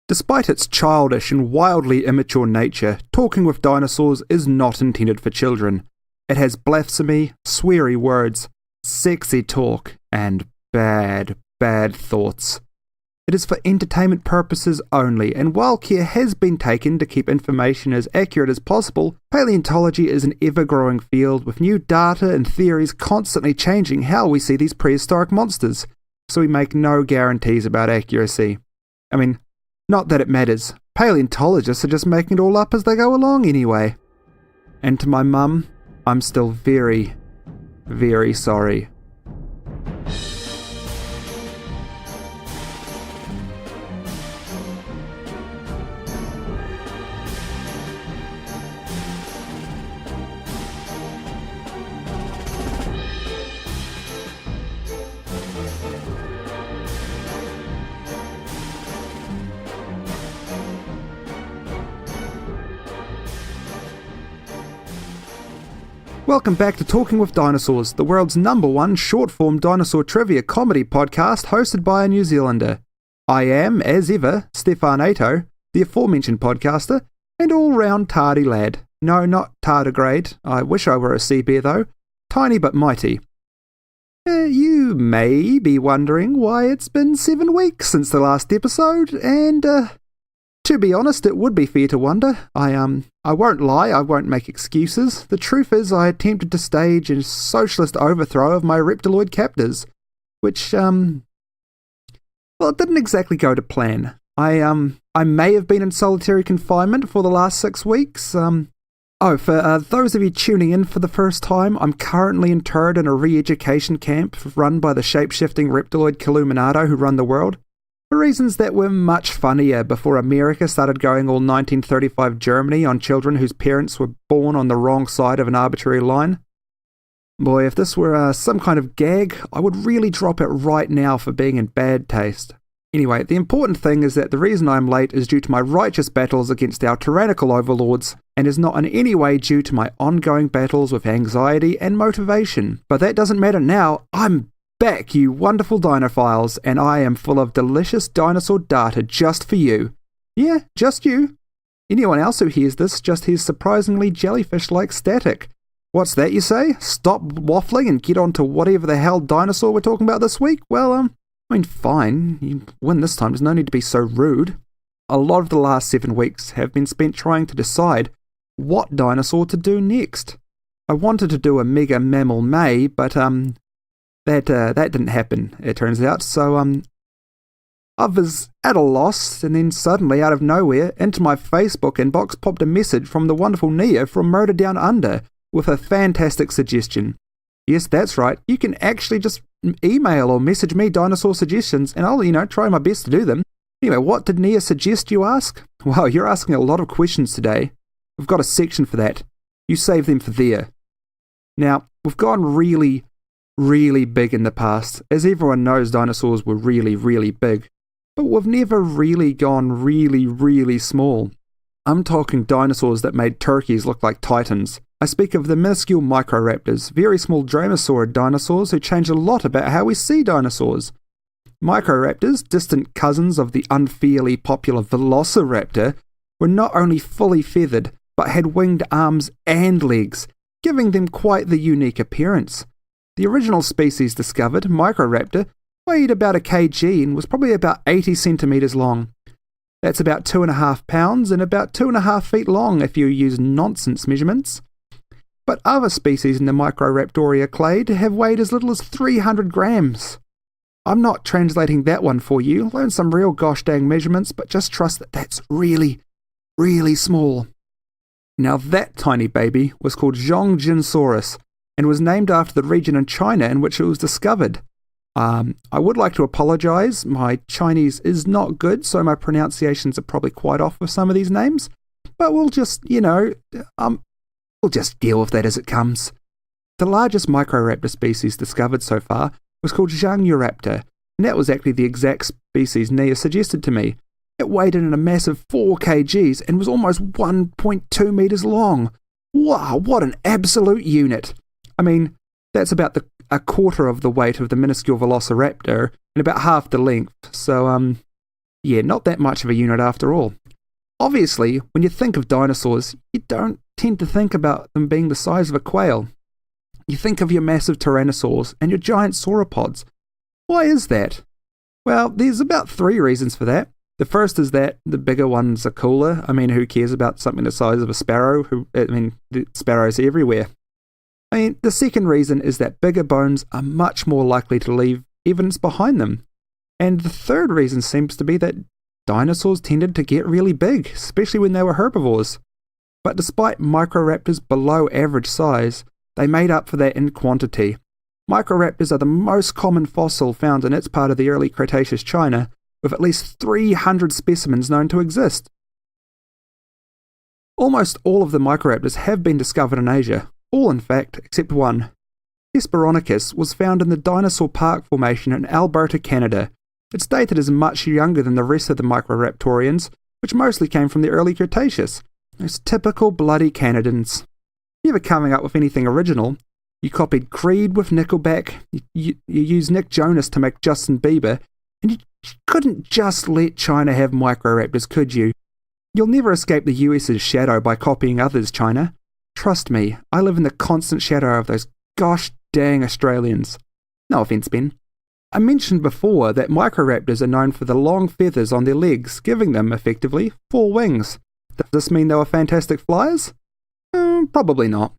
Despite its childish and wildly immature nature, Talking with Dinosaurs is not intended for children. It has blasphemy, sweary words, sexy talk, and bad thoughts. It is for entertainment purposes only, and while care has been taken to keep information as accurate as possible, paleontology is an ever-growing field with new data and theories constantly changing how we see these prehistoric monsters, so we make no guarantees about accuracy. I mean, not that it matters. Paleontologists are just making it all up as they go along anyway. And to my mum, I'm still very, very sorry. Welcome back to Talking with Dinosaurs, the world's #1 short-form dinosaur trivia comedy podcast hosted by a New Zealander. I am, as ever, Stefan Ato, the aforementioned podcaster, and all-round tardy lad. No, not tardigrade. I wish I were a sea bear, though. Tiny but mighty. You may be wondering why it's been 7 weeks since the last episode, and, to be honest, it would be fair to wonder. I won't lie, I won't make excuses. The truth is I attempted to stage a socialist overthrow of my reptiloid captors, which, well, it didn't exactly go to plan. I may have been in solitary confinement for the last 6 weeks. For those of you tuning in for the first time, I'm currently interred in a re-education camp run by the shape-shifting reptiloid Killuminato who run the world, for reasons that were much funnier before America started going all 1935 Germany on children whose parents were born on the wrong side of an arbitrary line. Boy, if this were some kind of gag, I would really drop it right now for being in bad taste. Anyway, the important thing is that the reason I'm late is due to my righteous battles against our tyrannical overlords, and is not in any way due to my ongoing battles with anxiety and motivation. But that doesn't matter now. I'm back, you wonderful dinophiles, and I am full of delicious dinosaur data just for you. Yeah, just you. Anyone else who hears this just hears surprisingly jellyfish-like static. What's that, you say? Stop waffling and get on to whatever the hell dinosaur we're talking about this week? Well, fine. You win this time. There's no need to be so rude. A lot of the last 7 weeks have been spent trying to decide what dinosaur to do next. I wanted to do a mega mammal May, but, That didn't happen, it turns out, so, I was at a loss, and then suddenly, out of nowhere, into my Facebook inbox popped a message from the wonderful Nia from Murder Down Under, with a fantastic suggestion. Yes, that's right, you can actually just email or message me dinosaur suggestions, and I'll, try my best to do them. Anyway, what did Nia suggest, you ask? Well, you're asking a lot of questions today. We've got a section for that. You save them for there. Now, we've gone really big in the past. As everyone knows, dinosaurs were really big. But we've never really gone really small. I'm talking dinosaurs that made turkeys look like titans. I speak of the minuscule Microraptors, very small dromasaurid dinosaurs who change a lot about how we see dinosaurs. Microraptors, distant cousins of the unfairly popular Velociraptor, were not only fully feathered, but had winged arms and legs, giving them quite the unique appearance. The original species discovered, Microraptor, weighed about a kg and was probably about 80 centimetres long. That's about 2.5 pounds and about 2.5 feet long if you use nonsense measurements. But other species in the Microraptoria clade have weighed as little as 300 grams. I'm not translating that one for you. Learn some real gosh dang measurements, but just trust that that's really small. Now that tiny baby was called Zhongjinsaurus, and was named after the region in China in which it was discovered. I would like to apologise. My Chinese is not good, so my pronunciations are probably quite off with some of these names. But we'll just, we'll just deal with that as it comes. The largest Microraptor species discovered so far was called Zhanguraptor, and that was actually the exact species Nia suggested to me. It weighed in at a massive 4 kgs and was almost 1.2 metres long. Wow, what an absolute unit! I mean, that's about a quarter of the weight of the minuscule Velociraptor and about half the length. So, Yeah, not that much of a unit after all. Obviously, when you think of dinosaurs, you don't tend to think about them being the size of a quail. You think of your massive tyrannosaurs and your giant sauropods. Why is that? Well, there's about 3 reasons for that. The first is that the bigger ones are cooler. I mean, who cares about something the size of a sparrow? The sparrows everywhere. The second reason is that bigger bones are much more likely to leave evidence behind them. And the third reason seems to be that dinosaurs tended to get really big, especially when they were herbivores. But despite Microraptors' below average size, they made up for that in quantity. Microraptors are the most common fossil found in its part of the early Cretaceous China, with at least 300 specimens known to exist. Almost all of the Microraptors have been discovered in Asia, all in fact, except one. Hesperonychus was found in the Dinosaur Park Formation in Alberta, Canada. It's dated as much younger than the rest of the Microraptorians, which mostly came from the early Cretaceous. Those typical bloody Canadians. Never coming up with anything original. You copied Creed with Nickelback, you used Nick Jonas to make Justin Bieber, and you couldn't just let China have Microraptors, could you? You'll never escape the US's shadow by copying others, China. Trust me, I live in the constant shadow of those gosh dang Australians. No offence, Ben. I mentioned before that Microraptors are known for the long feathers on their legs, giving them, effectively, 4 wings. Does this mean they were fantastic flyers? Probably not.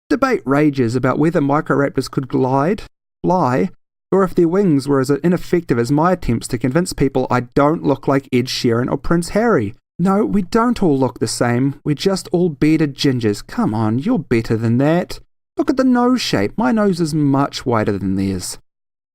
Debate rages about whether Microraptors could fly, or if their wings were as ineffective as my attempts to convince people I don't look like Ed Sheeran or Prince Harry. No, we don't all look the same. We're just all bearded gingers. Come on, you're better than that. Look at the nose shape. My nose is much wider than theirs.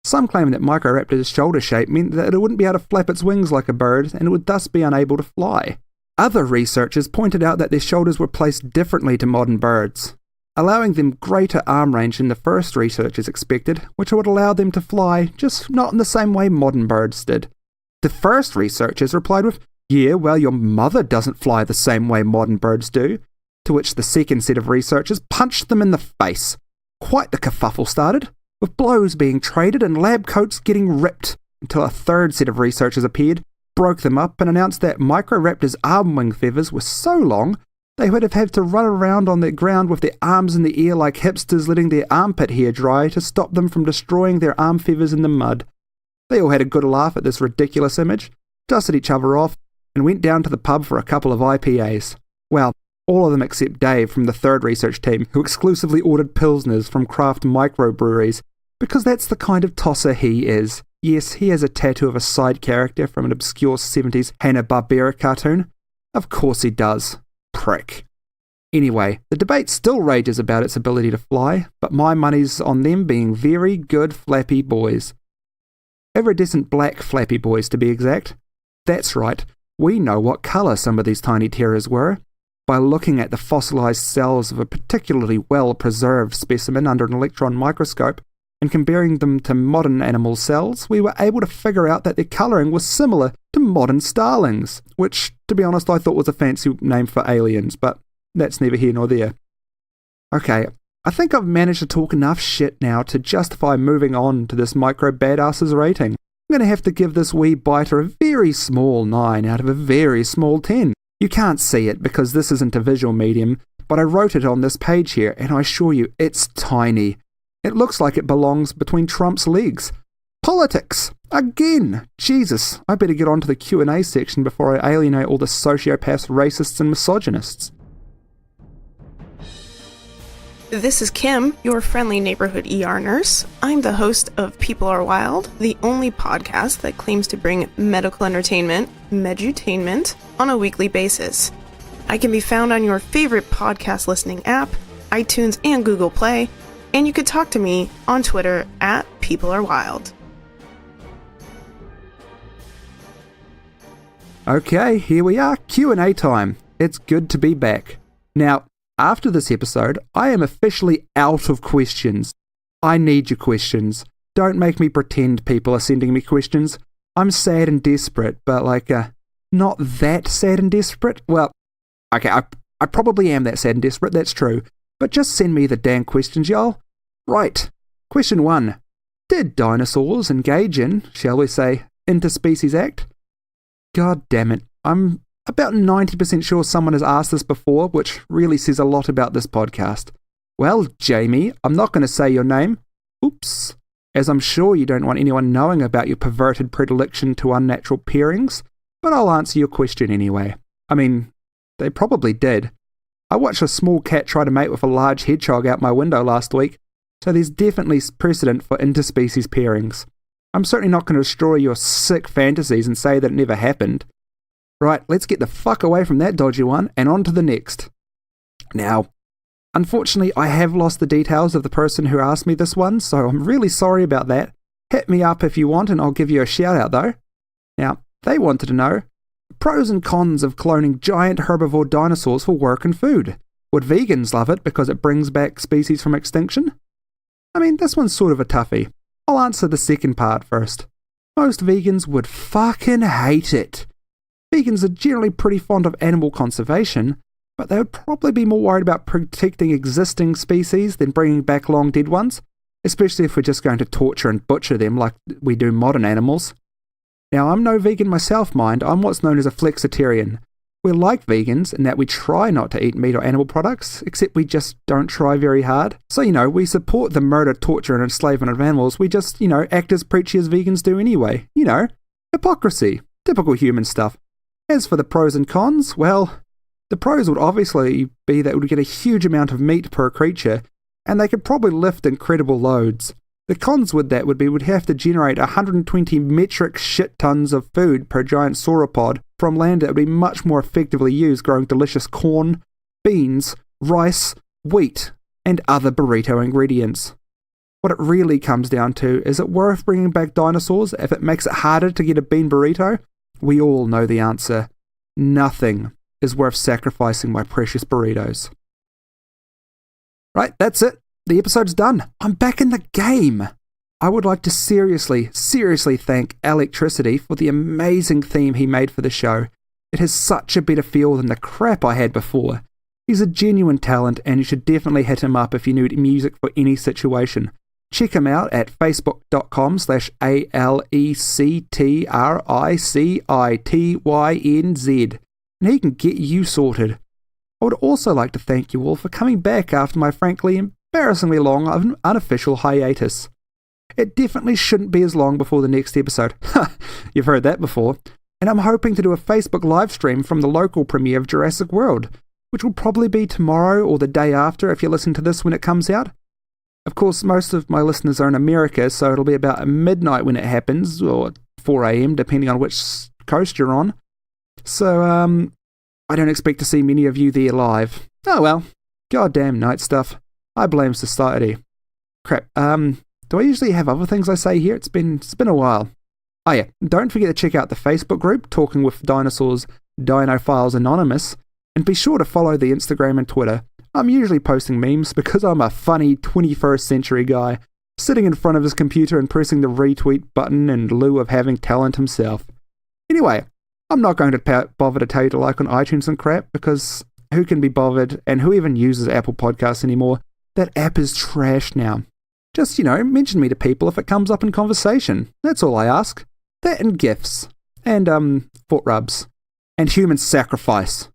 Some claim that Microraptor's shoulder shape meant that it wouldn't be able to flap its wings like a bird, and it would thus be unable to fly. Other researchers pointed out that their shoulders were placed differently to modern birds, allowing them greater arm range than the first researchers expected, which would allow them to fly, just not in the same way modern birds did. The first researchers replied with, "Yeah, well, your mother doesn't fly the same way modern birds do," to which the second set of researchers punched them in the face. Quite the kerfuffle started, with blows being traded and lab coats getting ripped, until a third set of researchers appeared, broke them up, and announced that Microraptors' arm wing feathers were so long they would have had to run around on the ground with their arms in the air like hipsters letting their armpit hair dry to stop them from destroying their arm feathers in the mud. They all had a good laugh at this ridiculous image, dusted each other off, and went down to the pub for a couple of IPAs. Well, all of them except Dave from the third research team, who exclusively ordered pilsners from craft microbreweries, because that's the kind of tosser he is. Yes, he has a tattoo of a side character from an obscure 70s Hanna-Barbera cartoon. Of course he does. Prick. Anyway, the debate still rages about its ability to fly, but my money's on them being very good flappy boys. Iridescent black flappy boys, to be exact. That's right, we know what colour some of these tiny terrors were. By looking at the fossilised cells of a particularly well-preserved specimen under an electron microscope, and comparing them to modern animal cells, we were able to figure out that their colouring was similar to modern starlings, which, to be honest, I thought was a fancy name for aliens, but that's neither here nor there. Okay, I think I've managed to talk enough shit now to justify moving on to this micro badasses rating. I'm going to have to give this wee biter a very small 9 out of a very small 10. You can't see it because this isn't a visual medium, but I wrote it on this page here, and I assure you, it's tiny. It looks like it belongs between Trump's legs. Politics! Again! Jesus, I better get on to the Q&A section before I alienate all the sociopaths, racists, and misogynists. This is Kim, your friendly neighborhood ER nurse. I'm the host of People Are Wild, the only podcast that claims to bring medical entertainment, medutainment, on a weekly basis. I can be found on your favorite podcast listening app, iTunes and Google Play, and you could talk to me on Twitter at People Are Wild. Okay, here we are, Q&A time. It's good to be back. Now, after this episode, I am officially out of questions. I need your questions. Don't make me pretend people are sending me questions. I'm sad and desperate, but not that sad and desperate. Well, okay, I probably am that sad and desperate, that's true. But just send me the damn questions, y'all. Right. Question 1. Did dinosaurs engage in, shall we say, interspecies act? God damn it. I'm about 90% sure someone has asked this before, which really says a lot about this podcast. Well, Jamie, I'm not going to say your name. Oops. As I'm sure you don't want anyone knowing about your perverted predilection to unnatural pairings, but I'll answer your question anyway. I mean, they probably did. I watched a small cat try to mate with a large hedgehog out my window last week, so there's definitely precedent for interspecies pairings. I'm certainly not going to destroy your sick fantasies and say that it never happened. Right, let's get the fuck away from that dodgy one and on to the next. Now, unfortunately, I have lost the details of the person who asked me this one, so I'm really sorry about that. Hit me up if you want and I'll give you a shout out though. Now, they wanted to know pros and cons of cloning giant herbivore dinosaurs for work and food. Would vegans love it because it brings back species from extinction? I mean, this one's sort of a toughie. I'll answer the second part first. Most vegans would fucking hate it. Vegans are generally pretty fond of animal conservation, but they would probably be more worried about protecting existing species than bringing back long dead ones, especially if we're just going to torture and butcher them like we do modern animals. Now, I'm no vegan myself, mind. I'm what's known as a flexitarian. We're like vegans in that we try not to eat meat or animal products, except we just don't try very hard. So, we support the murder, torture and enslavement of animals. We just, act as preachy as vegans do anyway. Hypocrisy. Typical human stuff. As for the pros and cons, well, the pros would obviously be that we would get a huge amount of meat per creature, and they could probably lift incredible loads. The cons with that would be we'd have to generate 120 metric shit tons of food per giant sauropod from land that would be much more effectively used growing delicious corn, beans, rice, wheat, and other burrito ingredients. What it really comes down to, is it worth bringing back dinosaurs if it makes it harder to get a bean burrito? We all know the answer. Nothing is worth sacrificing my precious burritos. Right, that's it. The episode's done. I'm back in the game. I would like to seriously thank Electricity for the amazing theme he made for the show. It has such a better feel than the crap I had before. He's a genuine talent and you should definitely hit him up if you need music for any situation. Check him out at facebook.com/ALECTRICITYNZ and he can get you sorted. I would also like to thank you all for coming back after my frankly embarrassingly long unofficial hiatus. It definitely shouldn't be as long before the next episode. You've heard that before. And I'm hoping to do a Facebook live stream from the local premiere of Jurassic World, which will probably be tomorrow or the day after if you listen to this when it comes out. Of course, most of my listeners are in America, so it'll be about midnight when it happens, or 4 a.m, depending on which coast you're on. So, I don't expect to see many of you there live. Oh well, goddamn night stuff. I blame society. Crap, do I usually have other things I say here? It's been a while. Oh yeah, don't forget to check out the Facebook group, Talking with Dinosaurs, Dinophiles Anonymous, and be sure to follow the Instagram and Twitter. I'm usually posting memes because I'm a funny 21st century guy, sitting in front of his computer and pressing the retweet button in lieu of having talent himself. Anyway, I'm not going to bother to tell you to like on iTunes and crap, because who can be bothered, and who even uses Apple Podcasts anymore? That app is trash now. Just, mention me to people if it comes up in conversation. That's all I ask. That and gifts. And, foot rubs. And human sacrifice.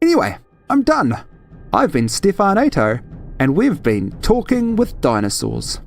Anyway, I'm done. I've been Stefan Ato, and we've been Talking with Dinosaurs.